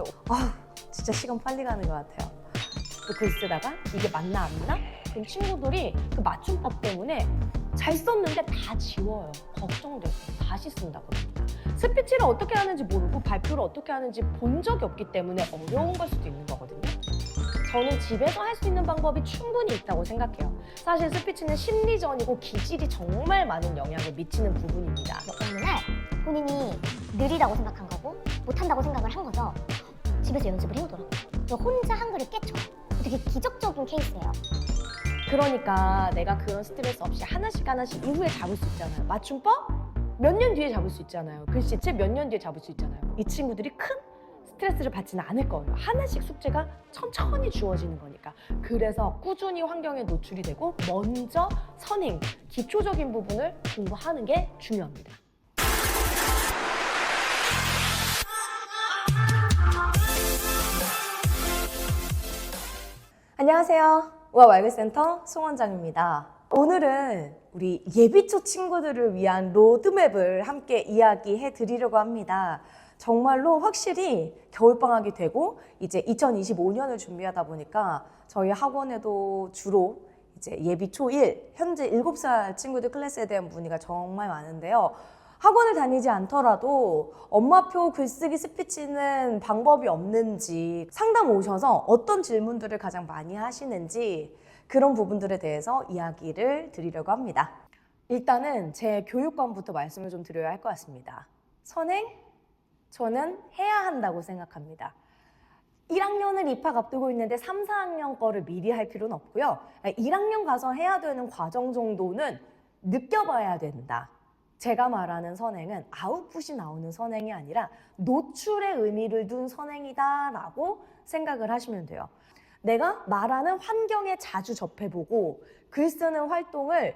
정말 진짜 시간 빨리 가는 것 같아요. 또 글 쓰다가 이게 맞나 안 맞나? 그럼 친구들이 그 맞춤법 때문에 잘 썼는데 다 지워요. 걱정돼서 다시 쓴다거든요. 스피치를 어떻게 하는지 모르고 발표를 어떻게 하는지 본 적이 없기 때문에 어려운 걸 수도 있는 거거든요. 저는 집에서 할 수 있는 방법이 충분히 있다고 생각해요. 사실 스피치는 심리전이고 기질이 정말 많은 영향을 미치는 부분입니다. 어느 날 본인이 느리다고 생각한 거고 못한다고 생각을 한 거죠. 집에서 연습을 해오더라고요. 그래서 혼자 한글을 깨쳐요. 되게 기적적인 케이스예요. 그러니까 내가 그런 스트레스 없이 하나씩 이후에 잡을 수 있잖아요. 맞춤법? 몇 년 뒤에 잡을 수 있잖아요. 글씨체 몇 년 뒤에 잡을 수 있잖아요. 이 친구들이 큰 스트레스를 받지는 않을 거예요. 하나씩 숙제가 천천히 주어지는 거니까. 그래서 꾸준히 환경에 노출이 되고 먼저 선행, 기초적인 부분을 공부하는 게 중요합니다. 안녕하세요. 우아왈배센터 송원장입니다. 오늘은 우리 예비초 친구들을 위한 로드맵을 함께 이야기해 드리려고 합니다. 정말로 확실히 겨울방학이 되고 이제 2025년을 준비하다 보니까 저희 학원에도 주로 이제 예비초 1, 현재 7살 친구들 클래스에 대한 문의가 정말 많은데요. 학원을 다니지 않더라도 엄마표 글쓰기 스피치는 방법이 없는지 상담 오셔서 어떤 질문들을 가장 많이 하시는지 그런 부분들에 대해서 이야기를 드리려고 합니다. 일단은 제 교육관부터 말씀을 좀 드려야 할 것 같습니다. 선행, 저는 해야 한다고 생각합니다. 1학년을 입학 앞두고 있는데 3, 4학년 거를 미리 할 필요는 없고요. 1학년 가서 해야 되는 과정 정도는 느껴봐야 된다. 제가 말하는 선행은 아웃풋이 나오는 선행이 아니라 노출의 의미를 둔 선행이다라고 생각을 하시면 돼요. 내가 말하는 환경에 자주 접해보고 글 쓰는 활동을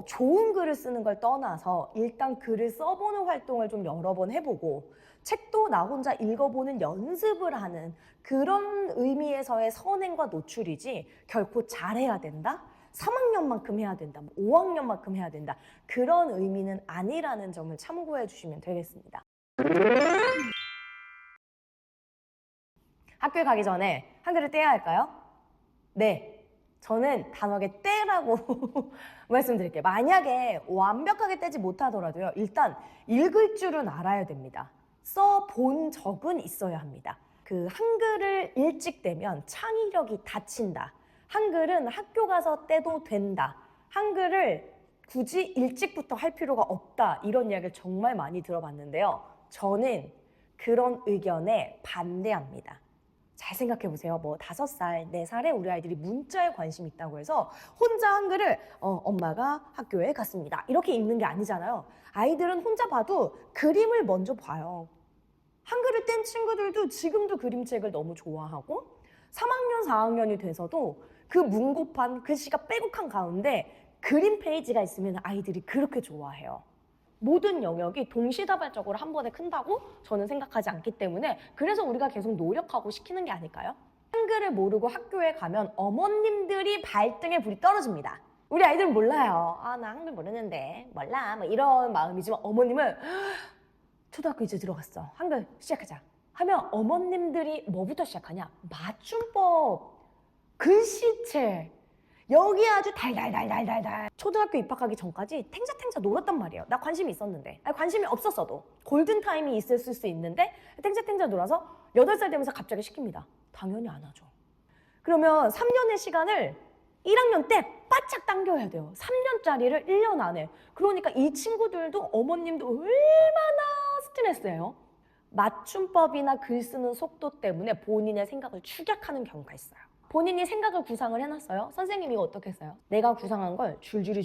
좋은 글을 쓰는 걸 떠나서 일단 글을 써보는 활동을 좀 여러 번 해보고 책도 나 혼자 읽어보는 연습을 하는 그런 의미에서의 선행과 노출이지 결코 잘해야 된다? 3학년만큼 해야 된다, 5학년만큼 해야 된다 그런 의미는 아니라는 점을 참고해 주시면 되겠습니다. 학교에 가기 전에 한글을 떼야 할까요? 네, 저는 단호하게 떼라고 말씀드릴게요. 만약에 완벽하게 떼지 못하더라도요, 일단 읽을 줄은 알아야 됩니다. 써본 적은 있어야 합니다. 그 한글을 일찍 떼면 창의력이 닫힌다. 한글은 학교 가서 떼도 된다. 한글을 굳이 일찍부터 할 필요가 없다. 이런 이야기를 정말 많이 들어봤는데요. 저는 그런 의견에 반대합니다. 잘 생각해 보세요. 5살, 4살에 우리 아이들이 문자에 관심이 있다고 해서 혼자 한글을 엄마가 학교에 갔습니다. 이렇게 읽는 게 아니잖아요. 아이들은 혼자 봐도 그림을 먼저 봐요. 한글을 뗀 친구들도 지금도 그림책을 너무 좋아하고 3학년, 4학년이 돼서도 그 문고판, 글씨가 빼곡한 가운데 그림 페이지가 있으면 아이들이 그렇게 좋아해요. 모든 영역이 동시다발적으로 한 번에 큰다고 저는 생각하지 않기 때문에 그래서 우리가 계속 노력하고 시키는 게 아닐까요? 한글을 모르고 학교에 가면 어머님들이 발등에 불이 떨어집니다. 우리 아이들은 몰라요. 나 한글 모르는데 몰라 이런 마음이지만 어머님은 초등학교 이제 들어갔어. 한글 시작하자. 하면 어머님들이 뭐부터 시작하냐? 맞춤법, 글씨체, 여기 아주 달달달달달달. 초등학교 입학하기 전까지 탱자탱자 놀았단 말이에요. 나 관심이 있었는데. 관심이 없었어도 골든타임이 있었을 수 있는데 탱자탱자 놀아서 8살 되면서 갑자기 시킵니다. 당연히 안 하죠. 그러면 3년의 시간을 1학년 때 바짝 당겨야 돼요. 3년짜리를 1년 안에. 그러니까 이 친구들도 어머님도 얼마나 스트레스예요. 맞춤법이나 글 쓰는 속도 때문에 본인의 생각을 축약하는 경우가 있어요. 본인이 생각을 구상을 해놨어요. 선생님이 이거 어떻게 했어요? 내가 구상한 걸 줄줄이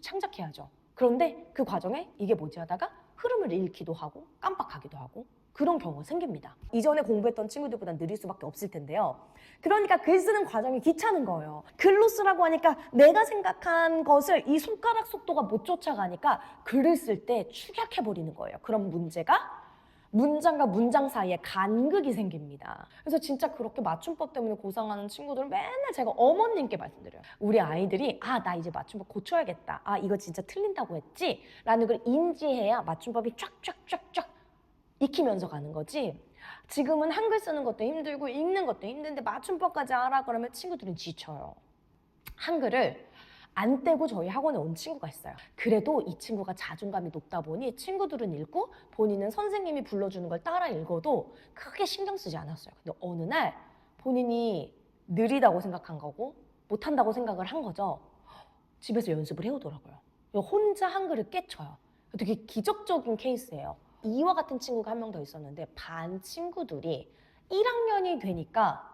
창작해야죠. 그런데 그 과정에 이게 뭐지 하다가 흐름을 잃기도 하고 깜빡하기도 하고 그런 경우가 생깁니다. 이전에 공부했던 친구들보다 느릴 수밖에 없을 텐데요. 그러니까 글 쓰는 과정이 귀찮은 거예요. 글로 쓰라고 하니까 내가 생각한 것을 이 손가락 속도가 못 쫓아가니까 글을 쓸 때 축약해버리는 거예요. 그럼 문제가 문장과 문장 사이에 간극이 생깁니다. 그래서 진짜 그렇게 맞춤법 때문에 고생하는 친구들은 맨날 제가 어머님께 말씀드려요. 우리 아이들이 나 이제 맞춤법 고쳐야겠다. 이거 진짜 틀린다고 했지? 라는 걸 인지해야 맞춤법이 쫙쫙쫙쫙 익히면서 가는 거지. 지금은 한글 쓰는 것도 힘들고 읽는 것도 힘든데 맞춤법까지 알아 그러면 친구들은 지쳐요. 한글을 안 떼고 저희 학원에 온 친구가 있어요. 그래도 이 친구가 자존감이 높다 보니 친구들은 읽고 본인은 선생님이 불러주는 걸 따라 읽어도 크게 신경 쓰지 않았어요. 근데 어느 날 본인이 느리다고 생각한 거고 못한다고 생각을 한 거죠. 집에서 연습을 해오더라고요. 혼자 한글을 깨쳐요. 되게 기적적인 케이스예요. 이와 같은 친구가 한 명 더 있었는데 반 친구들이 1학년이 되니까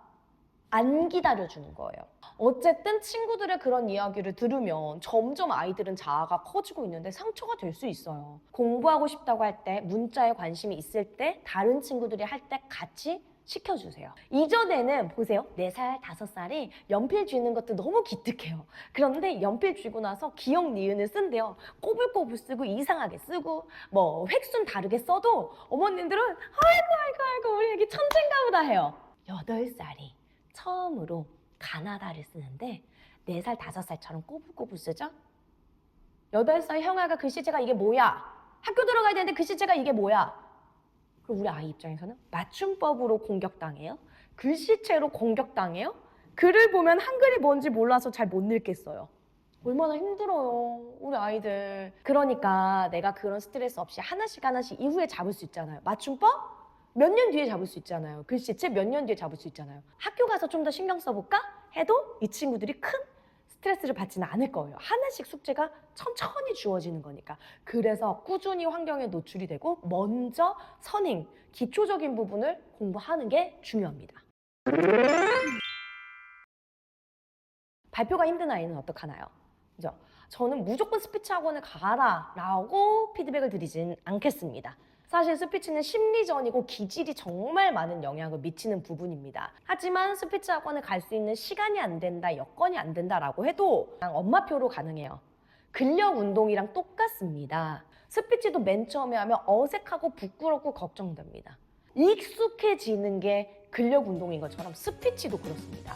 안 기다려주는 거예요. 어쨌든 친구들의 그런 이야기를 들으면 점점 아이들은 자아가 커지고 있는데 상처가 될 수 있어요. 공부하고 싶다고 할 때, 문자에 관심이 있을 때, 다른 친구들이 할 때 같이 시켜주세요. 이전에는 보세요. 4살, 5살이 연필 쥐는 것도 너무 기특해요. 그런데 연필 쥐고 나서 기역, 니은을 쓴대요. 꼬불꼬불 쓰고 이상하게 쓰고 뭐 획순 다르게 써도 어머님들은 아이고 우리 애기 천재인가 보다 해요. 8살이 처음으로 가나다를 쓰는데 4살, 5살처럼 꼬불꼬불 쓰죠? 8살 형아가 글씨체가 이게 뭐야? 학교 들어가야 되는데 글씨체가 이게 뭐야? 그럼 우리 아이 입장에서는 맞춤법으로 공격당해요? 글씨체로 공격당해요? 글을 보면 한글이 뭔지 몰라서 잘 못 읽겠어요. 얼마나 힘들어요, 우리 아이들. 그러니까 내가 그런 스트레스 없이 하나씩 이후에 잡을 수 있잖아요. 맞춤법? 몇 년 뒤에 잡을 수 있잖아요. 글씨체 몇 년 뒤에 잡을 수 있잖아요. 학교 가서 좀 더 신경 써볼까? 해도 이 친구들이 큰 스트레스를 받지는 않을 거예요. 하나씩 숙제가 천천히 주어지는 거니까. 그래서 꾸준히 환경에 노출이 되고 먼저 선행, 기초적인 부분을 공부하는 게 중요합니다. 발표가 힘든 아이는 어떡하나요? 그죠? 저는 무조건 스피치 학원을 가라 라고 피드백을 드리진 않겠습니다. 사실 스피치는 심리전이고 기질이 정말 많은 영향을 미치는 부분입니다. 하지만 스피치 학원을 갈 수 있는 시간이 안 된다, 여건이 안 된다라고 해도 그냥 엄마표로 가능해요. 근력 운동이랑 똑같습니다. 스피치도 맨 처음에 하면 어색하고 부끄럽고 걱정됩니다. 익숙해지는 게 근력 운동인 것처럼 스피치도 그렇습니다.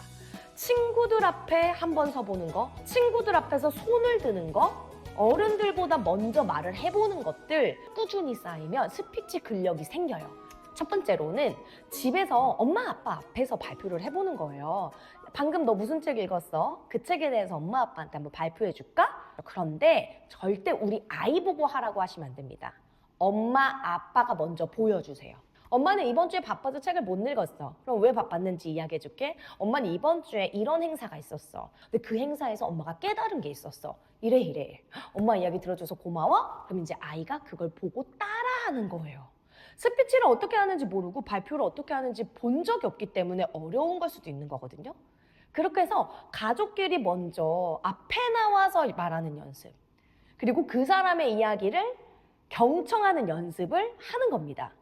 친구들 앞에 한번 서보는 거, 친구들 앞에서 손을 드는 거, 어른들보다 먼저 말을 해보는 것들 꾸준히 쌓이면 스피치 근력이 생겨요. 첫 번째로는 집에서 엄마 아빠 앞에서 발표를 해보는 거예요. 방금 너 무슨 책 읽었어? 그 책에 대해서 엄마 아빠한테 한번 발표해 줄까? 그런데 절대 우리 아이 보고 하라고 하시면 안 됩니다. 엄마 아빠가 먼저 보여주세요. 엄마는 이번 주에 바빠서 책을 못 읽었어. 그럼 왜 바빴는지 이야기해 줄게. 엄마는 이번 주에 이런 행사가 있었어. 근데 그 행사에서 엄마가 깨달은 게 있었어. 이래. 엄마 이야기 들어줘서 고마워? 그럼 이제 아이가 그걸 보고 따라하는 거예요. 스피치를 어떻게 하는지 모르고 발표를 어떻게 하는지 본 적이 없기 때문에 어려운 걸 수도 있는 거거든요. 그렇게 해서 가족끼리 먼저 앞에 나와서 말하는 연습, 그리고 그 사람의 이야기를 경청하는 연습을 하는 겁니다.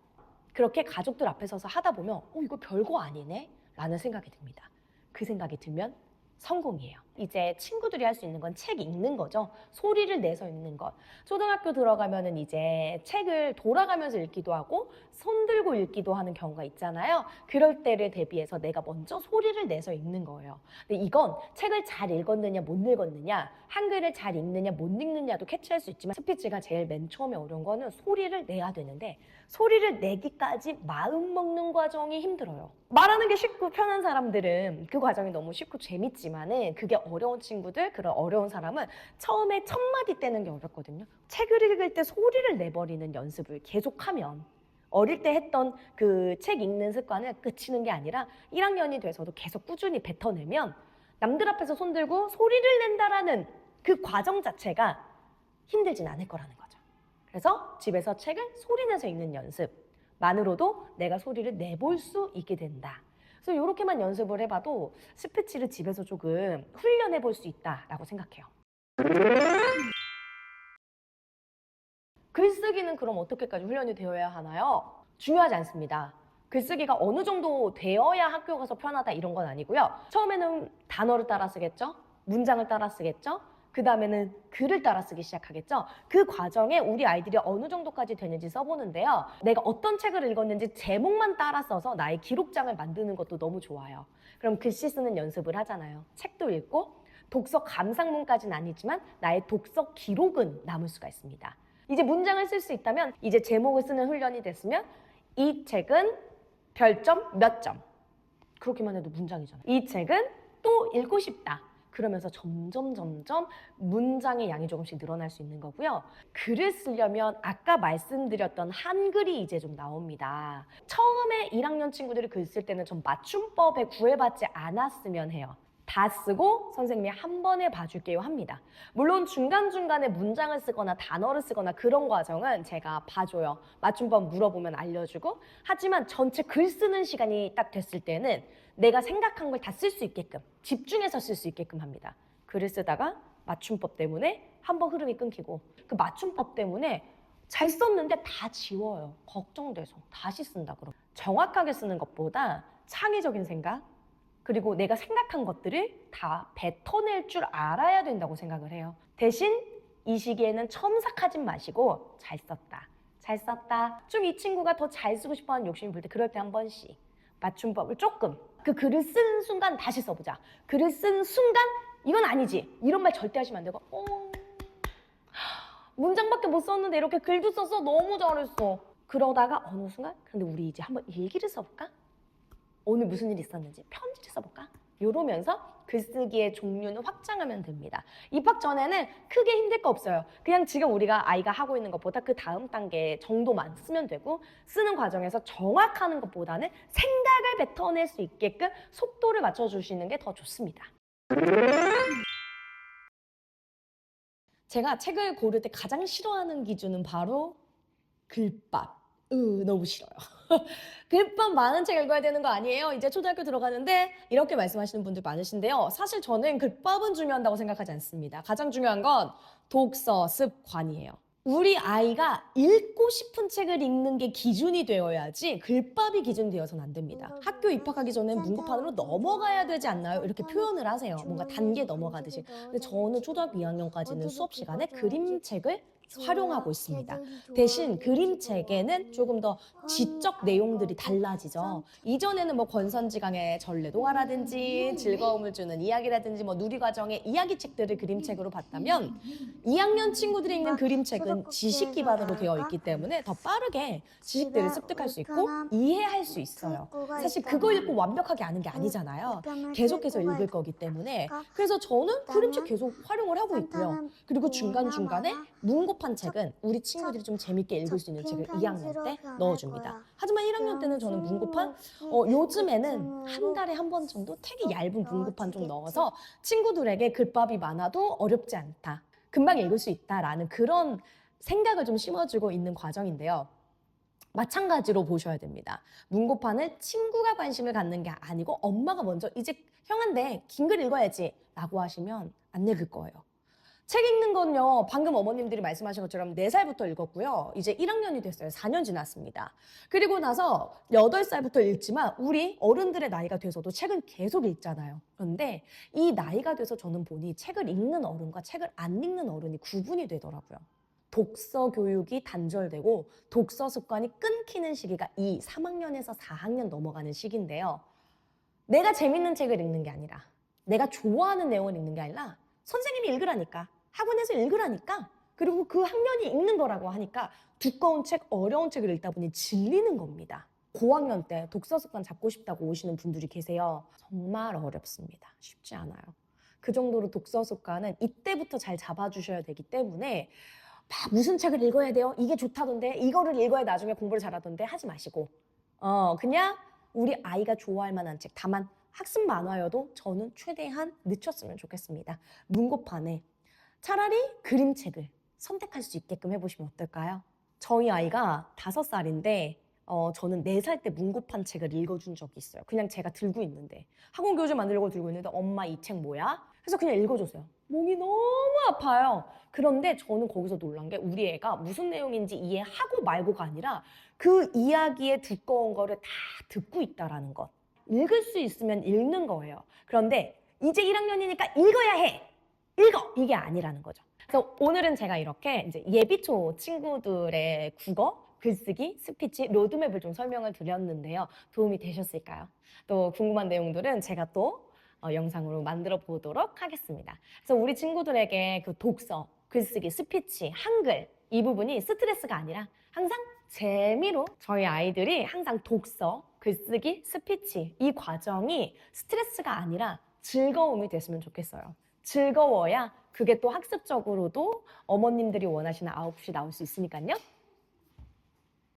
그렇게 가족들 앞에 서서 하다 보면 이거 별거 아니네? 라는 생각이 듭니다. 그 생각이 들면 성공이에요. 이제 친구들이 할 수 있는 건 책 읽는 거죠. 소리를 내서 읽는 것. 초등학교 들어가면은 이제 책을 돌아가면서 읽기도 하고 손 들고 읽기도 하는 경우가 있잖아요. 그럴 때를 대비해서 내가 먼저 소리를 내서 읽는 거예요. 근데 이건 책을 잘 읽었느냐 못 읽었느냐, 한글을 잘 읽느냐 못 읽느냐도 캐치할 수 있지만 스피치가 제일 맨 처음에 어려운 거는 소리를 내야 되는데 소리를 내기까지 마음 먹는 과정이 힘들어요. 말하는 게 쉽고 편한 사람들은 그 과정이 너무 쉽고 재밌지만은 그게 어려운 친구들, 그런 어려운 사람은 처음에 첫 마디 떼는 게 어렵거든요. 책을 읽을 때 소리를 내버리는 연습을 계속하면 어릴 때 했던 그 책 읽는 습관을 끝이는 게 아니라 1학년이 돼서도 계속 꾸준히 뱉어내면 남들 앞에서 손들고 소리를 낸다라는 그 과정 자체가 힘들진 않을 거라는 거죠. 그래서 집에서 책을 소리내서 읽는 연습만으로도 내가 소리를 내볼 수 있게 된다. 그래서 이렇게만 연습을 해봐도 스피치를 집에서 조금 훈련해 볼 수 있다라고 생각해요. 글쓰기는 그럼 어떻게까지 훈련이 되어야 하나요? 중요하지 않습니다. 글쓰기가 어느 정도 되어야 학교 가서 편하다 이런 건 아니고요. 처음에는 단어를 따라 쓰겠죠? 문장을 따라 쓰겠죠? 그 다음에는 글을 따라 쓰기 시작하겠죠? 그 과정에 우리 아이들이 어느 정도까지 되는지 써보는데요. 내가 어떤 책을 읽었는지 제목만 따라 써서 나의 기록장을 만드는 것도 너무 좋아요. 그럼 글씨 쓰는 연습을 하잖아요. 책도 읽고 독서 감상문까지는 아니지만 나의 독서 기록은 남을 수가 있습니다. 이제 문장을 쓸 수 있다면 이제 제목을 쓰는 훈련이 됐으면 이 책은 별점 몇 점. 그렇게만 해도 문장이잖아요. 이 책은 또 읽고 싶다. 그러면서 점점 문장의 양이 조금씩 늘어날 수 있는 거고요. 글을 쓰려면 아까 말씀드렸던 한글이 이제 좀 나옵니다. 처음에 1학년 친구들이 글 쓸 때는 좀 맞춤법에 구애받지 않았으면 해요. 다 쓰고 선생님이 한 번에 봐줄게요 합니다. 물론 중간중간에 문장을 쓰거나 단어를 쓰거나 그런 과정은 제가 봐줘요. 맞춤법 물어보면 알려주고. 하지만 전체 글 쓰는 시간이 딱 됐을 때는 내가 생각한 걸 다 쓸 수 있게끔, 집중해서 쓸 수 있게끔 합니다. 글을 쓰다가 맞춤법 때문에 한번 흐름이 끊기고, 그 맞춤법 때문에 잘 썼는데 다 지워요. 걱정돼서 다시 쓴다 그러면. 정확하게 쓰는 것보다 창의적인 생각, 그리고 내가 생각한 것들을 다 뱉어낼 줄 알아야 된다고 생각을 해요. 대신 이 시기에는 첨삭하지 마시고 잘 썼다. 좀 이 친구가 더 잘 쓰고 싶어하는 욕심이 불 때 그럴 때 한 번씩 맞춤법을 조금, 그 글을 쓴 순간 다시 써보자. 글을 쓴 순간 이건 아니지. 이런 말 절대 하시면 안 되고 문장밖에 못 썼는데 이렇게 글도 썼어. 너무 잘했어. 그러다가 어느 순간 근데 우리 이제 한번 일기를 써볼까? 오늘 무슨 일이 있었는지 편지를 써볼까? 이러면서 글쓰기의 종류는 확장하면 됩니다. 입학 전에는 크게 힘들 거 없어요. 그냥 지금 우리가 아이가 하고 있는 것보다 그 다음 단계 정도만 쓰면 되고, 쓰는 과정에서 정확하는 것보다는 생각을 뱉어낼 수 있게끔 속도를 맞춰주시는 게 더 좋습니다. 제가 책을 고를 때 가장 싫어하는 기준은 바로 글밥. 너무 싫어요. 글밥 많은 책 읽어야 되는 거 아니에요? 이제 초등학교 들어가는데 이렇게 말씀하시는 분들 많으신데요. 사실 저는 글밥은 중요하다고 생각하지 않습니다. 가장 중요한 건 독서 습관이에요. 우리 아이가 읽고 싶은 책을 읽는 게 기준이 되어야지 글밥이 기준이 되어서는 안 됩니다. 학교 입학하기 전에 문고판으로 넘어가야 되지 않나요? 이렇게 표현을 하세요. 뭔가 단계 넘어가듯이. 근데 저는 초등학교 2학년까지는 수업 시간에 그림책을 활용하고 있습니다. 대신 그림책에는 조금 더 지적 내용들이 달라지죠. 이전에는 뭐 권선지강의 전래동화라든지 즐거움을 주는 이야기라든지 뭐 누리과정의 이야기책들을 그림책으로 봤다면 2학년 친구들이 읽는 그림책은 지식 기반으로 되어 있기 때문에 더 빠르게 지식들을 습득할 수 있고 이해할 수 있어요. 사실 그거 읽고 완벽하게 아는 게 아니잖아요. 계속해서 읽을 거기 때문에. 그래서 저는 그림책 계속 활용을 하고 있고요. 그리고 중간중간에 문고판 책은 우리 친구들이 좀 재밌게 읽을 수 있는 책을 2학년 때 넣어줍니다. 하지만 1학년 때는 저는 문고판, 요즘에는 한 달에 한 번 정도 되게 얇은 문고판 좀 넣어서 친구들에게 글밥이 많아도 어렵지 않다, 금방 읽을 수 있다라는 그런 생각을 좀 심어주고 있는 과정인데요. 마찬가지로 보셔야 됩니다. 문고판을 친구가 관심을 갖는 게 아니고 엄마가 먼저 이제 형한테 긴 글 읽어야지 라고 하시면 안 읽을 거예요. 책 읽는 건요, 방금 어머님들이 말씀하신 것처럼 4살부터 읽었고요. 이제 1학년이 됐어요. 4년 지났습니다. 그리고 나서 8살부터 읽지만 우리 어른들의 나이가 돼서도 책은 계속 읽잖아요. 그런데 이 나이가 돼서 저는 보니 책을 읽는 어른과 책을 안 읽는 어른이 구분이 되더라고요. 독서 교육이 단절되고 독서 습관이 끊기는 시기가 이 3학년에서 4학년 넘어가는 시기인데요. 내가 재밌는 책을 읽는 게 아니라, 내가 좋아하는 내용을 읽는 게 아니라 선생님이 읽으라니까, 학원에서 읽으라니까, 그리고 그 학년이 읽는 거라고 하니까 두꺼운 책, 어려운 책을 읽다 보니 질리는 겁니다. 고학년 때 독서 습관 잡고 싶다고 오시는 분들이 계세요. 정말 어렵습니다. 쉽지 않아요. 그 정도로 독서 습관은 이때부터 잘 잡아주셔야 되기 때문에 무슨 책을 읽어야 돼요? 이게 좋다던데, 이거를 읽어야 나중에 공부를 잘하던데 하지 마시고 그냥 우리 아이가 좋아할 만한 책, 다만 학습 만화여도 저는 최대한 늦췄으면 좋겠습니다. 문고판에 차라리 그림책을 선택할 수 있게끔 해보시면 어떨까요? 저희 아이가 5살인데 저는 4살 때 문고판 책을 읽어준 적이 있어요. 그냥 제가 들고 있는데, 학원 교재 만들려고 들고 있는데 엄마 이 책 뭐야? 그래서 그냥 읽어줬어요. 몸이 너무 아파요. 그런데 저는 거기서 놀란 게 우리 애가 무슨 내용인지 이해하고 말고가 아니라 그 이야기의 두꺼운 거를 다 듣고 있다라는 것. 읽을 수 있으면 읽는 거예요. 그런데 이제 1학년이니까 읽어야 해. 읽어! 이게 아니라는 거죠. 그래서 오늘은 제가 이렇게 이제 예비초 친구들의 국어, 글쓰기, 스피치, 로드맵을 좀 설명을 드렸는데요. 도움이 되셨을까요? 또 궁금한 내용들은 제가 또 영상으로 만들어 보도록 하겠습니다. 그래서 우리 친구들에게 그 독서, 글쓰기, 스피치, 한글 이 부분이 스트레스가 아니라 항상 재미로 저희 아이들이 항상 독서, 글쓰기, 스피치 이 과정이 스트레스가 아니라 즐거움이 됐으면 좋겠어요. 즐거워야 그게 또 학습적으로도 어머님들이 원하시는 아웃풋이 나올 수 있으니까요.